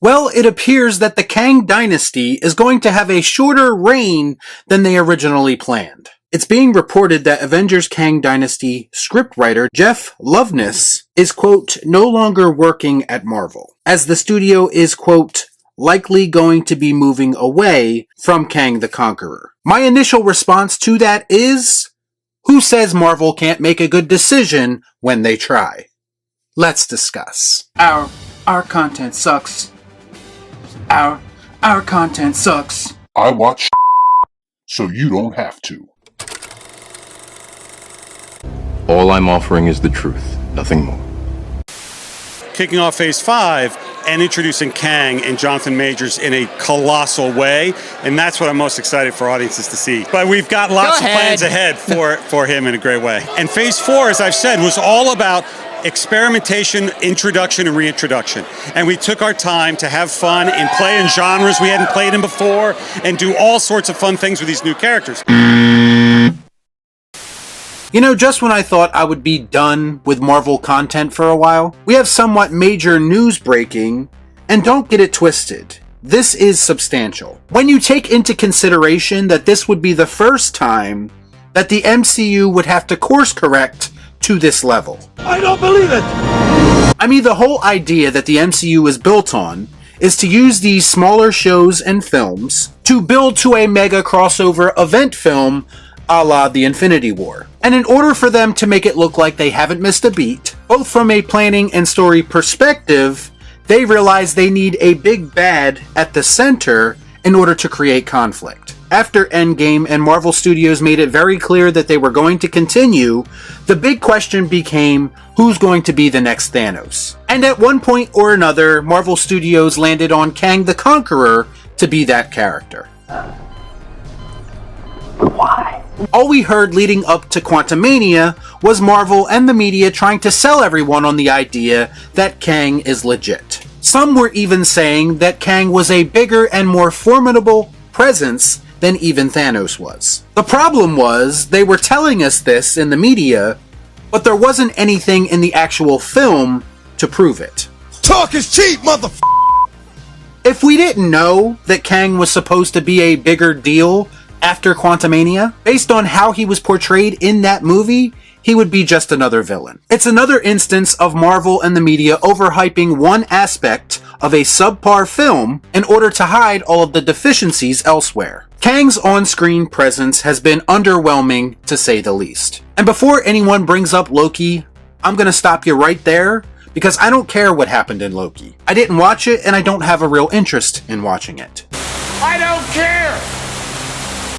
Well, it appears that the Kang Dynasty is going to have a shorter reign than they originally planned. It's being reported that Avengers Kang Dynasty scriptwriter Jeff Loveness is, quote, no longer working at Marvel, as the studio is, quote, likely going to be moving away from Kang the Conqueror. My initial response to that is, who says Marvel can't make a good decision when they try? Let's discuss. Our content sucks. Our content sucks. I watch so you don't have to. All I'm offering is the truth, nothing more. Kicking off Phase 5 and introducing Kang and Jonathan Majors in a colossal way, and that's what I'm most excited for audiences to see. But we've got lots of plans ahead for him in a great way. And Phase 4, as I've said, was all about experimentation, introduction, and reintroduction. And we took our time to have fun and play in genres we hadn't played in before and do all sorts of fun things with these new characters. You know, just when I thought I would be done with Marvel content for a while, we have somewhat major news breaking, and don't get it twisted. This is substantial. When you take into consideration that this would be the first time that the MCU would have to course correct to this level. I don't believe it! I mean, the whole idea that the MCU is built on is to use these smaller shows and films to build to a mega crossover event film a la the Infinity War. And in order for them to make it look like they haven't missed a beat, both from a planning and story perspective, they realize they need a big bad at the center in order to create conflict. After Endgame and Marvel Studios made it very clear that they were going to continue, the big question became, who's going to be the next Thanos? And at one point or another, Marvel Studios landed on Kang the Conqueror to be that character. Why? All we heard leading up to Quantumania was Marvel and the media trying to sell everyone on the idea that Kang is legit. Some were even saying that Kang was a bigger and more formidable presence than even Thanos was. The problem was, they were telling us this in the media, but there wasn't anything in the actual film to prove it. Talk is cheap, motherfucker! If we didn't know that Kang was supposed to be a bigger deal after Quantumania, based on how he was portrayed in that movie, he would be just another villain. It's another instance of Marvel and the media overhyping one aspect of a subpar film in order to hide all of the deficiencies elsewhere. Kang's on-screen presence has been underwhelming, to say the least. And before anyone brings up Loki, I'm gonna stop you right there, because I don't care what happened in Loki. I didn't watch it, and I don't have a real interest in watching it. I don't care!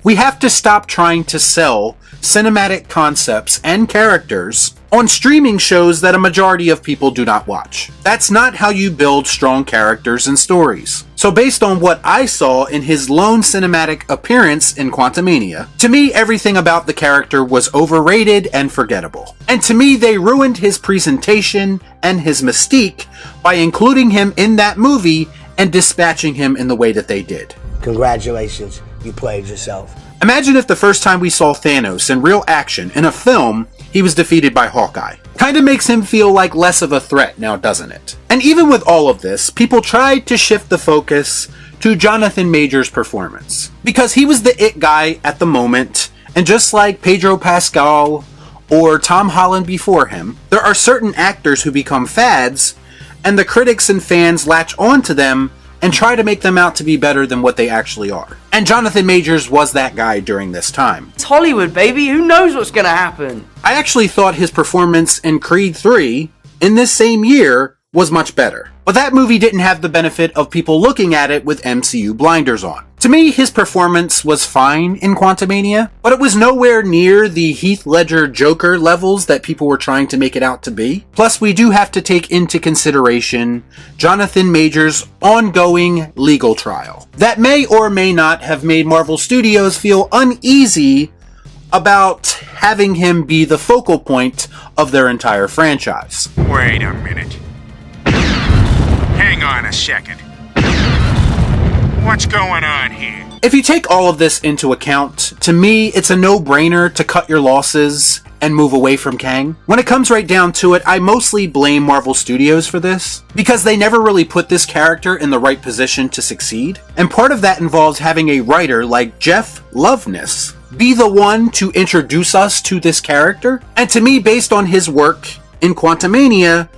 We have to stop trying to sell cinematic concepts and characters on streaming shows that a majority of people do not watch. That's not how you build strong characters and stories. So based on what I saw in his lone cinematic appearance in Quantumania, to me everything about the character was overrated and forgettable. And to me they ruined his presentation and his mystique by including him in that movie and dispatching him in the way that they did. Congratulations, you played yourself. Imagine if the first time we saw Thanos in real action in a film, he was defeated by Hawkeye. Kinda makes him feel like less of a threat now, doesn't it? And even with all of this, people tried to shift the focus to Jonathan Majors' performance. Because he was the it guy at the moment, and just like Pedro Pascal or Tom Holland before him, there are certain actors who become fads, and the critics and fans latch onto them and try to make them out to be better than what they actually are. And Jonathan Majors was that guy during this time. It's Hollywood, baby. Who knows what's gonna happen? I actually thought his performance in Creed 3 in this same year was much better. But that movie didn't have the benefit of people looking at it with MCU blinders on. To me, his performance was fine in Quantumania, but it was nowhere near the Heath Ledger Joker levels that people were trying to make it out to be. Plus, we do have to take into consideration Jonathan Majors' ongoing legal trial. That may or may not have made Marvel Studios feel uneasy about having him be the focal point of their entire franchise. Wait a minute. Hang on a second. What's going on here? If you take all of this into account, to me, it's a no-brainer to cut your losses and move away from Kang. When it comes right down to it, I mostly blame Marvel Studios for this, because they never really put this character in the right position to succeed. And part of that involves having a writer like Jeff Loveness be the one to introduce us to this character. And to me, based on his work in Quantumania,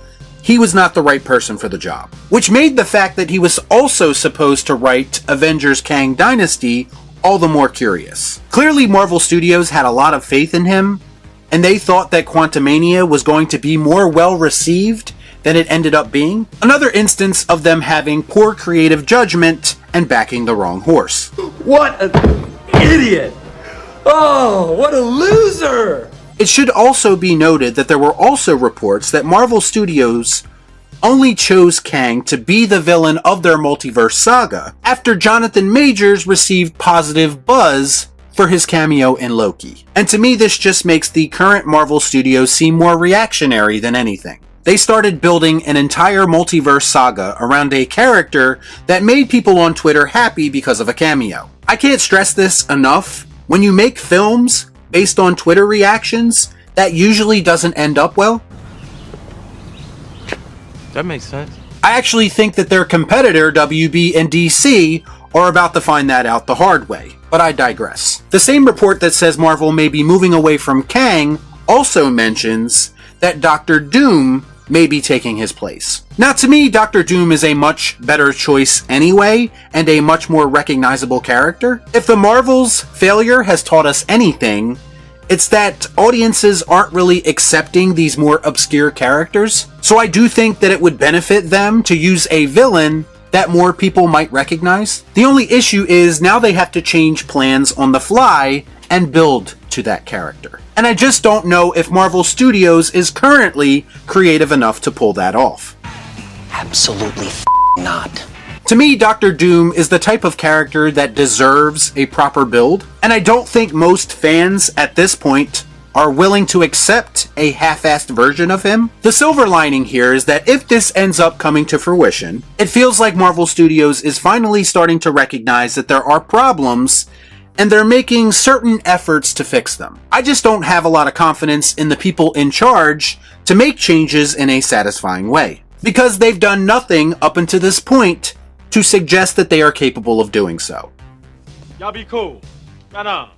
he was not the right person for the job. Which made the fact that he was also supposed to write Avengers Kang Dynasty all the more curious. Clearly, Marvel Studios had a lot of faith in him, and they thought that Quantumania was going to be more well received than it ended up being. Another instance of them having poor creative judgment and backing the wrong horse. What an idiot! Oh, what a loser! It should also be noted that there were also reports that Marvel Studios only chose Kang to be the villain of their multiverse saga after Jonathan Majors received positive buzz for his cameo in Loki. And to me, this just makes the current Marvel Studios seem more reactionary than anything. They started building an entire multiverse saga around a character that made people on Twitter happy because of a cameo. I can't stress this enough. When you make films based on Twitter reactions, that usually doesn't end up well. That makes sense. I actually think that their competitor, WB and DC, are about to find that out the hard way, but I digress. The same report that says Marvel may be moving away from Kang also mentions that Doctor Doom may be taking his place. Now, to me, Doctor Doom is a much better choice anyway, and a much more recognizable character. If the Marvel's failure has taught us anything, it's that audiences aren't really accepting these more obscure characters. So I do think that it would benefit them to use a villain that more people might recognize. The only issue is now they have to change plans on the fly and build to that character. And I just don't know if Marvel Studios is currently creative enough to pull that off. Absolutely not. To me, Doctor Doom is the type of character that deserves a proper build, and I don't think most fans at this point are willing to accept a half-assed version of him. The silver lining here is that if this ends up coming to fruition, it feels like Marvel Studios is finally starting to recognize that there are problems and they're making certain efforts to fix them. I just don't have a lot of confidence in the people in charge to make changes in a satisfying way, because they've done nothing up until this point to suggest that they are capable of doing so. Y'all be cool. Nah.